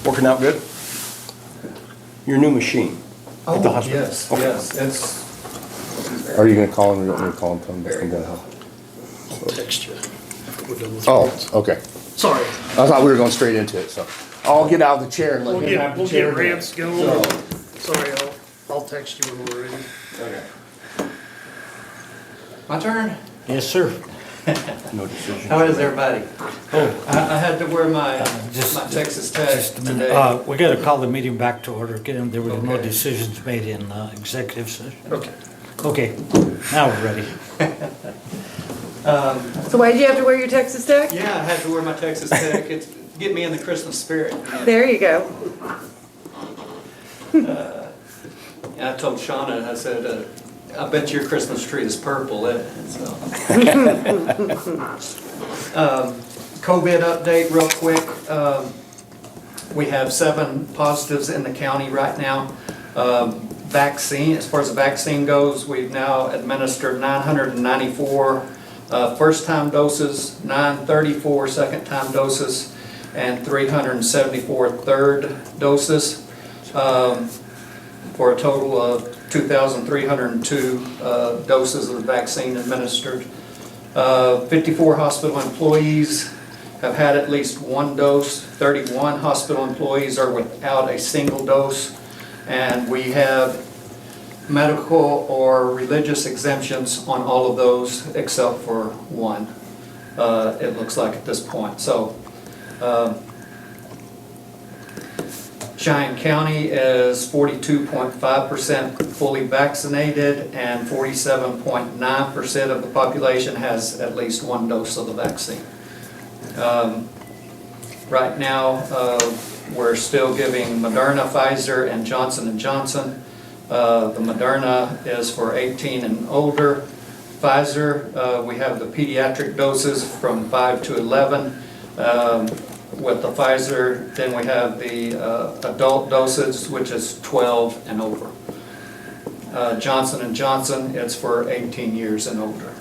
Working out good? Your new machine? Oh, the hospital? yes, Okay. yes, it's. Are you gonna call him or you want me to call him? Tell him to come down? Text you. We're done with Oh, rants. okay. Sorry. I thought we were going straight into it, so. I'll get out of the chair and let We'll him have the get chair. rants going. Sorry, I'll text you when we're ready. Okay. My turn? Yes, sir. No decision. How is everybody? Oh, I had to wear my just- Texas Tech just a minute. today. We gotta call the meeting back to order again. There were no Okay. decisions made in executive session. Okay. Okay, now we're ready. So why did you have to wear your Texas Tech? Yeah, I had to wear my Texas Tech. It's get me in the Christmas spirit. There you go. And I told Shauna, I said, I bet your Christmas tree is purple. So. COVID update real quick. We have 7 positives in the county right now. Vaccine, as far as the vaccine goes, we've now administered 994 first-time doses, 934 second-time doses, and 374 third doses, for a total of 2,302 doses of the vaccine administered. 54 hospital employees have had at least 1 dose. 31 hospital employees are without a single dose. And we have medical or religious exemptions on all of those except for 1, it looks like at this point. So Cheyenne County is 42.5% fully vaccinated and 47.9% of the population has at least 1 dose of the vaccine. Right now, we're still giving Moderna, Pfizer, and Johnson & Johnson. The Moderna is for 18 and older. Pfizer, we have the pediatric doses from 5 to 11. With the Pfizer, then we have the adult doses, which is 12 and over. Johnson & Johnson, it's for 18 years and older.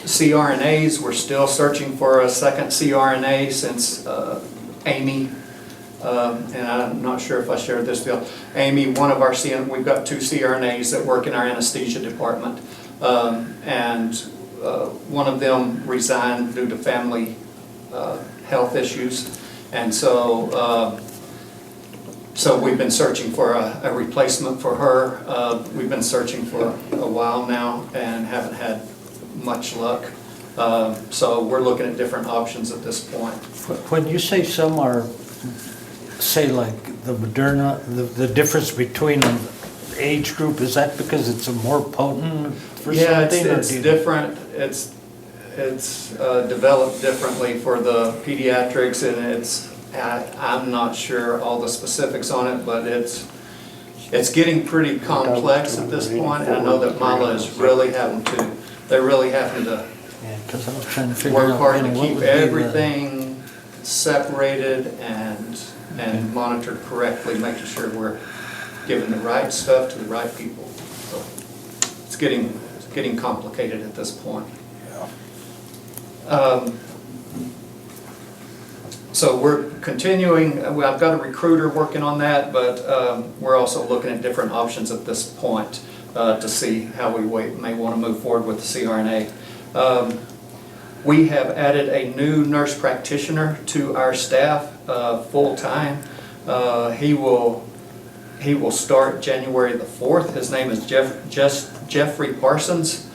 CRNAs, we're still searching for a second CRNA since Amy, and I'm not sure if I shared this deal. Amy, one of our we've got 2 CRNAs that work in our anesthesia department, and one of them resigned due to family health issues, and so we've been searching for a replacement for her. We've been searching for a while now and haven't had much luck. So we're looking at different options at this point. When you say some are, say like the Moderna, the difference between the age group, is that because it's a more potent for Yeah, something? it's different. It's developed differently for the pediatrics, and I'm not sure all the specifics on it, but it's getting pretty complex at this point. And I know that Mala is really they're really having to Yeah, because I was trying to figure work out, hard you to know, what keep would be the- everything separated and monitored correctly, making sure we're giving the right stuff to the right people. So it's getting complicated at this point. So we're continuing. I've got a recruiter working on that, but we're also looking at different options at this point to see how we may want to move forward with the CRNA. We have added a new nurse practitioner to our staff full-time. He will start January the 4th. His name is Jeffrey Parsons.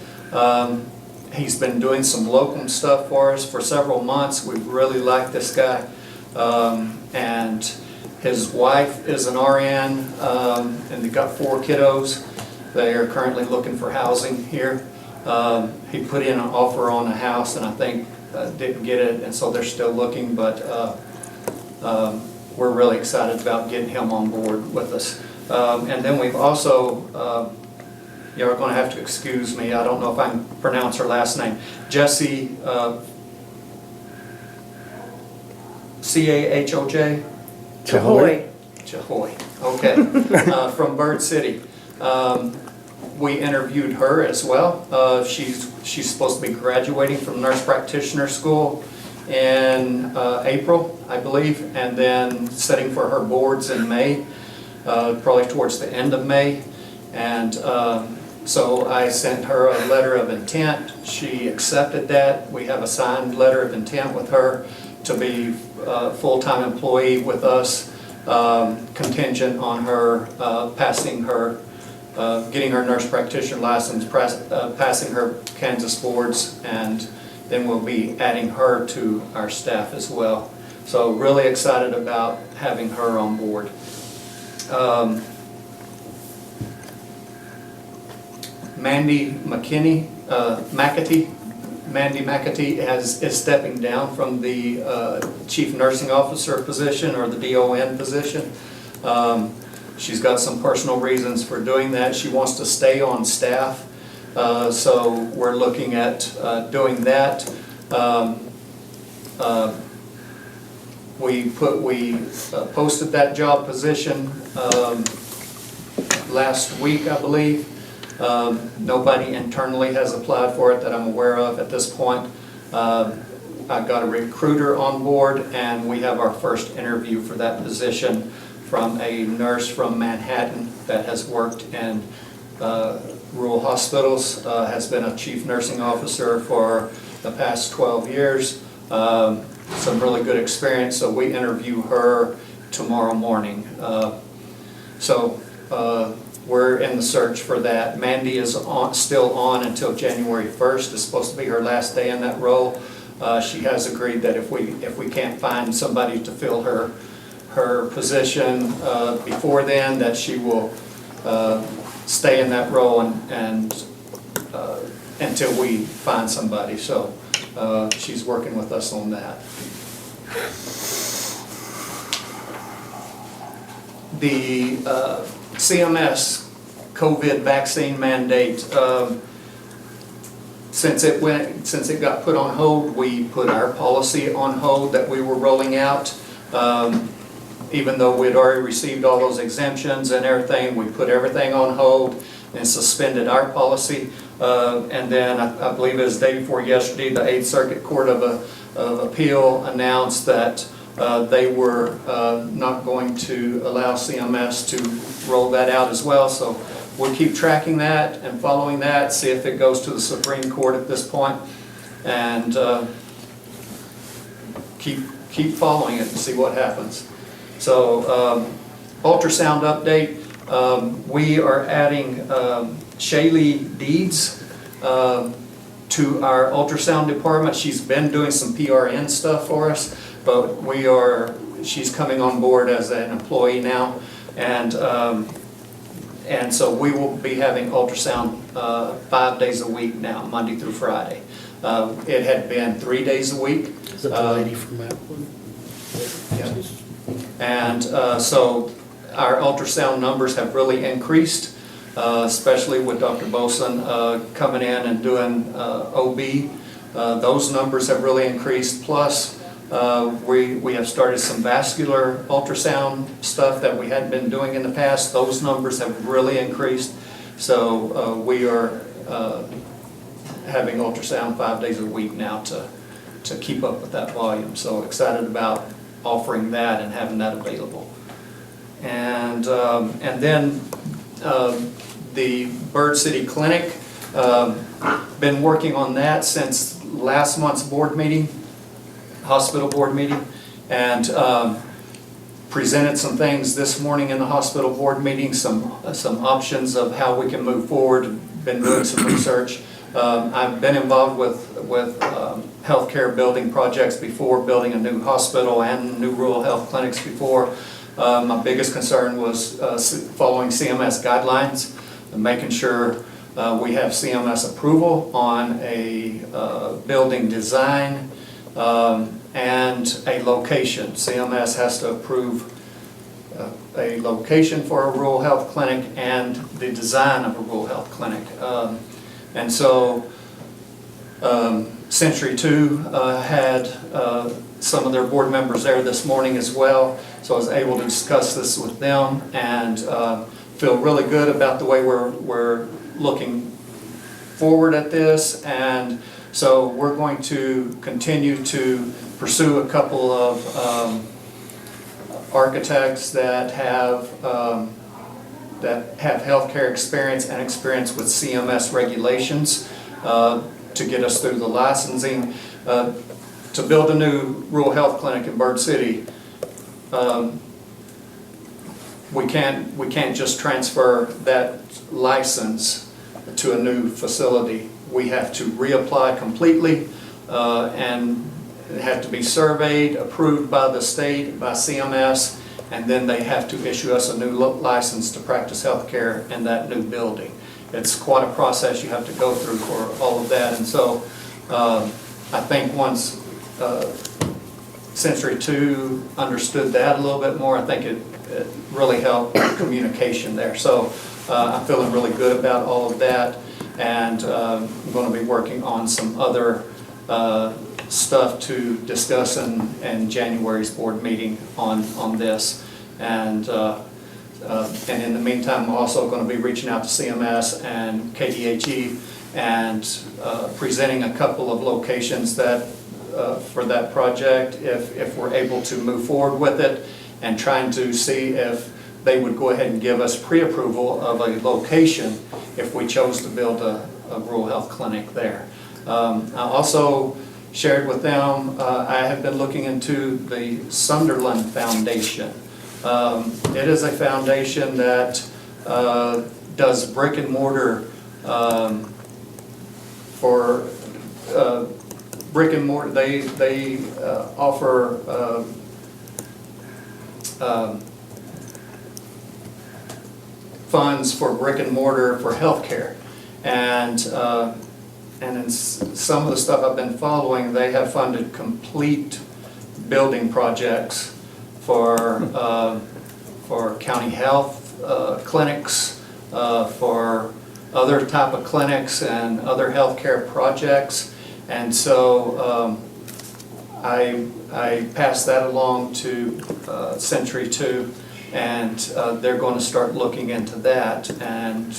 He's been doing some locum stuff for us for several months. We really like this guy. And his wife is an RN, and they've got 4 kiddos. They are currently looking for housing here. He put in an offer on a house and I think didn't get it, and so they're still looking, but we're really excited about getting him on board with us. And then we've also, you're going to have to excuse me, I don't know if I can pronounce her last name, Jessie Chahoj? Chahoy. Chahoy, okay, from Bird City. We interviewed her as well. She's supposed to be graduating from nurse practitioner school, in April, I believe, and then setting for her boards in May, probably towards the end of May. And so I sent her a letter of intent. She accepted that. We have a signed letter of intent with her to be a full-time employee with us, contingent on her passing her, getting her nurse practitioner license, passing her Kansas boards, and then we'll be adding her to our staff as well. So really excited about having her on board. Mandy McAtee is stepping down from the Chief Nursing Officer position, or the DON position. She's got some personal reasons for doing that. She wants to stay on staff, so we're looking at doing that. We posted that job position last week, I believe. Nobody internally has applied for it that I'm aware of at this point. I've got a recruiter on board, and we have our first interview for that position from a nurse from Manhattan that has worked in rural hospitals, has been a chief nursing officer for the past 12 years. Some really good experience, so we interview her tomorrow morning. We're in the search for that. Mandy is still on until January 1st. It's supposed to be her last day in that role. She has agreed that if we can't find somebody to fill her position before then, that she will stay in that role and until we find somebody. So she's working with us on that. The CMS COVID vaccine mandate, since it got put on hold, we put our policy on hold that we were rolling out. Even though we'd already received all those exemptions and everything, we put everything on hold and suspended our policy. And then I believe it was the day before yesterday, the 8th Circuit Court of Appeal announced that they were not going to allow CMS to roll that out as well. So we'll keep tracking that and following that, see if it goes to the Supreme Court at this point, and keep following it and see what happens. So ultrasound update, we are adding Shaylee Deeds to our ultrasound department. She's been doing some PRN stuff for us, but she's coming on board as an employee now, and so we will be having ultrasound 5 days a week now, Monday through Friday. It had been 3 days a week. Is that the lady from Applewood? Yeah. And so our ultrasound numbers have really increased, especially with Dr. Boson coming in and doing OB. Those numbers have really increased. Plus, we have started some vascular ultrasound stuff that we hadn't been doing in the past. Those numbers have really increased. So we are having ultrasound 5 days a week now to keep up with that volume. So excited about offering that and having that available. And then the Bird City Clinic, been working on that since last month's board meeting, hospital board meeting, and presented some things this morning in the hospital board meeting, some options of how we can move forward. Been doing some research. I've been involved with healthcare building projects before, building a new hospital and new rural health clinics before. My biggest concern was following CMS guidelines and making sure we have CMS approval on a building design and a location. CMS has to approve a location for a rural health clinic and the design of a rural health clinic. And so Century 2 had some of their board members there this morning as well, so I was able to discuss this with them and feel really good about the way we're looking forward at this, and So we're going to continue to pursue a couple of architects that have healthcare experience and experience with CMS regulations to get us through the licensing. To build a new rural health clinic in Bird City, we can't just transfer that license to a new facility. We have to reapply completely, and it had to be surveyed, approved by the state, by CMS, and then they have to issue us a new license to practice healthcare in that new building. It's quite a process you have to go through for all of that, and so I think once Century 2 understood that a little bit more, I think it really helped communication there. So I'm feeling really good about all of that, and I'm going to be working on some other stuff to discuss in January's board meeting on this. And in the meantime, I'm also going to be reaching out to CMS and KDHE and presenting a couple of locations that for that project, if we're able to move forward with it, and trying to see if they would go ahead and give us pre-approval of a location if we chose to build a rural health clinic there. I also shared with them, I have been looking into the Sunderland Foundation. It is a foundation that does brick and mortar for brick and mortar. They offer funds for brick and mortar for healthcare, and in some of the stuff I've been following, they have funded complete building projects for county health clinics, for other type of clinics and other healthcare projects, and so I passed that along to Century 2, and they're going to start looking into that and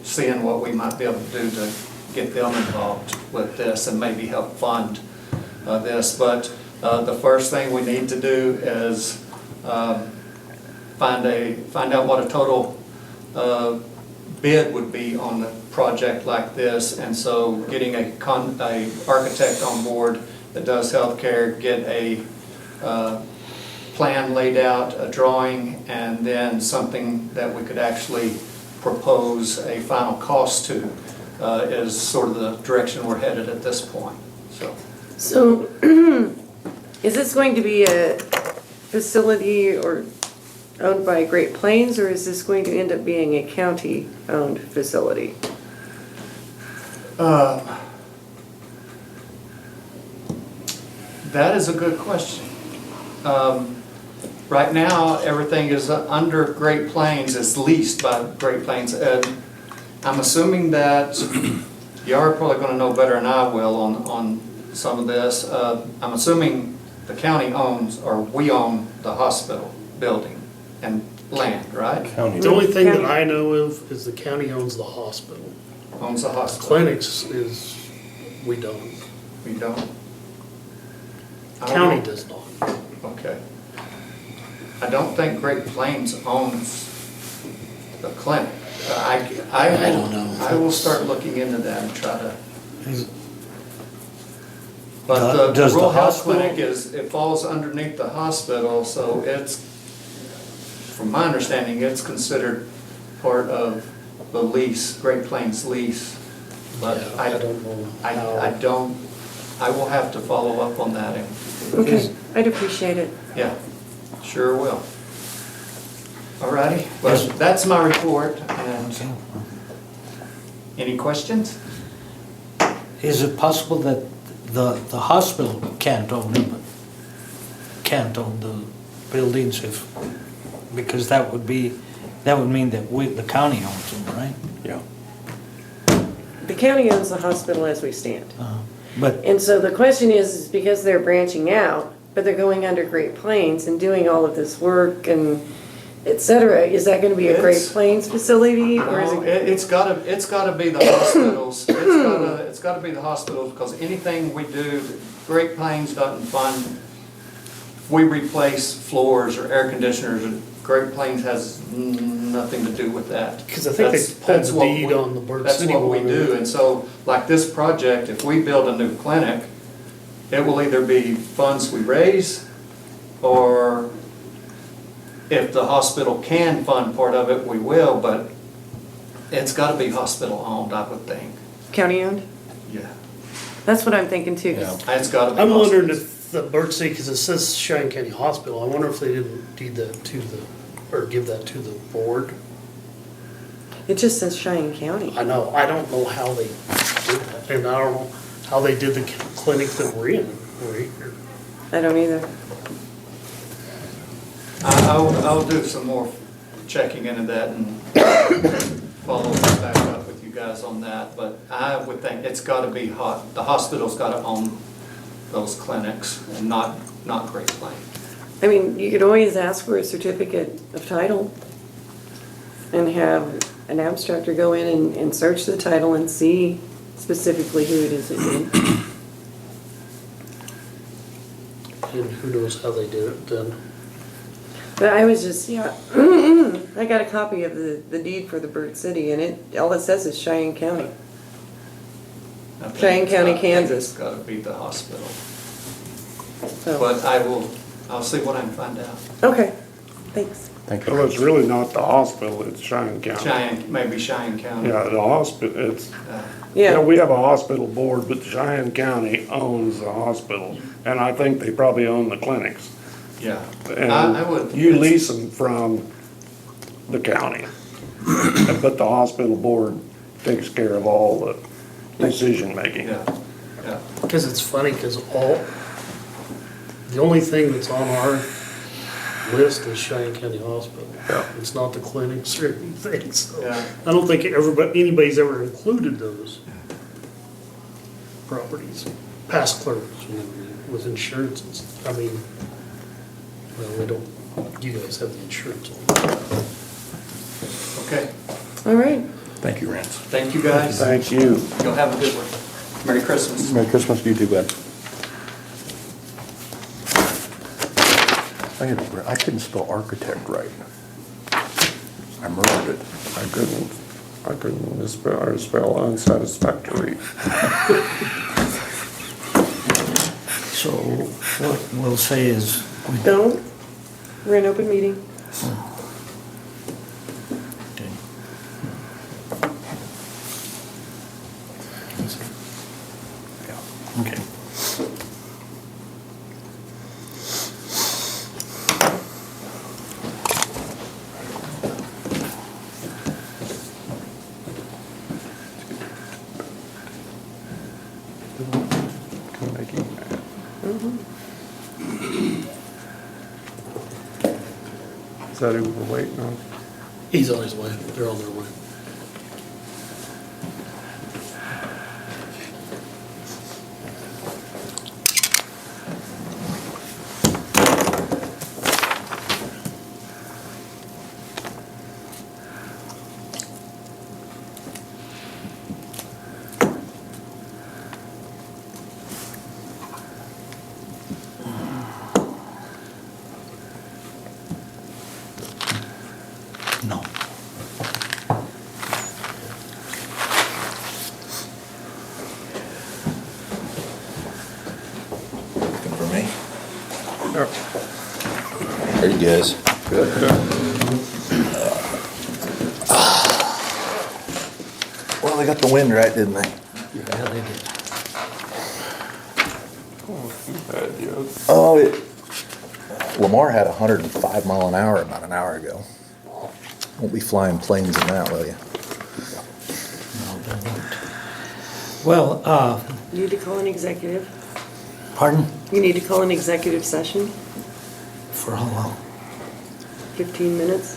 seeing what we might be able to do to get them involved with this and maybe help fund this. But the first thing we need to do is find out what a total bid would be on a project like this, and so getting a architect on board that does healthcare, get a plan laid out, a drawing, and then something that we could actually propose a final cost to is sort of the direction we're headed at this point. So is this going to be a facility or owned by Great Plains, or is this going to end up being a county-owned facility? That is a good question. Right now, everything is under Great Plains, is leased by Great Plains. I'm assuming that you are probably going to know better than I will on some of this. I'm assuming the county owns, or we own, the hospital building and land, right? County. The only thing that I know of is the county owns the hospital. Owns the hospital. Clinics is, we don't. We don't? I don't County know. does not. Okay. I don't think Great Plains owns the clinic. I don't know. I will start looking into that and try to. But the Does the rural health hospital- clinic it falls underneath the hospital, so it's, from my understanding, it's considered part of the lease, Great Plains lease. But Yeah, I don't know how. I will have to follow up on that. Okay, I'd appreciate it. Yeah, sure will. All righty, well, that's my report, and any questions? Is it possible that the hospital can't own them, can't own the buildings because that would mean that the county owns them, right? Yeah. The county owns the hospital as we stand. But And so the question is because they're branching out, but they're going under Great Plains and doing all of this work and et cetera, is that gonna be a Great It's- Plains facility or is No, it? it's gotta be the hospitals. It's gotta be the hospitals, because anything we do, Great Plains doesn't fund, we replace floors or air conditioners, and Great Plains has nothing to do with that. 'Cause I think they That's- pulled that's the what deed we- on the Bird That's City what we one. do, and so, like this project, if we build a new clinic, it will either be funds we raise, or if the hospital can fund part of it, we will, but it's gotta be hospital owned, I would think. County owned? Yeah. That's what I'm thinking too. 'Cause It's gotta be. I'm wondering hospitals. if the Bird City, because it says Cheyenne County Hospital, I wonder if they didn't deed that to the, or give that to the board. It just says Cheyenne County. I know, I don't know how they did that, and I don't know how they did the clinic that we're in. I don't either. I'll do some more checking into that and follow back up with you guys on that, but I would think it's gotta be the hospital's gotta own those clinics and not Great Plains. I mean, you could always ask for a certificate of title and have an abstractor go in and search the title and see specifically who it is that did. And who knows how they did it then. But I was just, yeah, I got a copy of the deed for the Bird City and all it says is Cheyenne County. I think Cheyenne it's County, gotta- I think Kansas. It's gotta be the hospital, So, but I'll see what I can find out. okay, thanks. Thank you. Well, it's really not the hospital, it's Cheyenne County. Maybe Cheyenne County. Yeah, the hospital, it's, Uh, yeah, Yeah, we have a hospital board, but Cheyenne County owns the hospital. And I think they probably own the clinics. Yeah, I would. And you lease them from the county. But the hospital board takes care of all the decision-making. Yeah, yeah. Because it's funny, because the only thing that's on our list is Cheyenne County Hospital. Yeah. It's not the clinics or anything, so. Yeah. I don't think anybody's ever included those properties, past clerks, with insurance and stuff. I mean, well, we don't, you guys have the insurance on that. Okay, all right. Thank you, Rance. thank you guys. Thank you. You'll have a good one. Merry Christmas. Merry Christmas to you too, bud. I couldn't spell architect right. I murdered it. I couldn't spell unsatisfactory. So what we'll say is, Don't, we're in open meeting. okay. Can make you mad. Is that who we're waiting on? He's on his way, they're on their way. No. Looking for me? Yeah. How are you guys? Well, they got the wind right, didn't they? Yeah, they did. Bad, yeah. Oh, Lamar had 105 mile an hour about an hour ago. Won't be flying planes in that, will you? No, they won't. Well, You need to call an executive. pardon? You need to call an executive session, For how long? 15 minutes.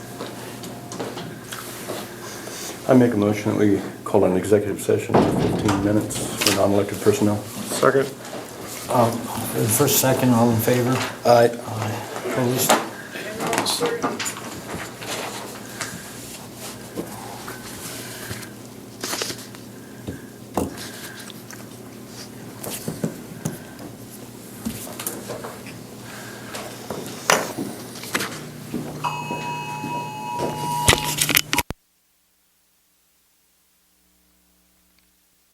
I make a motion that we call an executive session for 15 minutes for non-elected personnel. Second? First, second, all in favor? Aye. Aye. Opposed?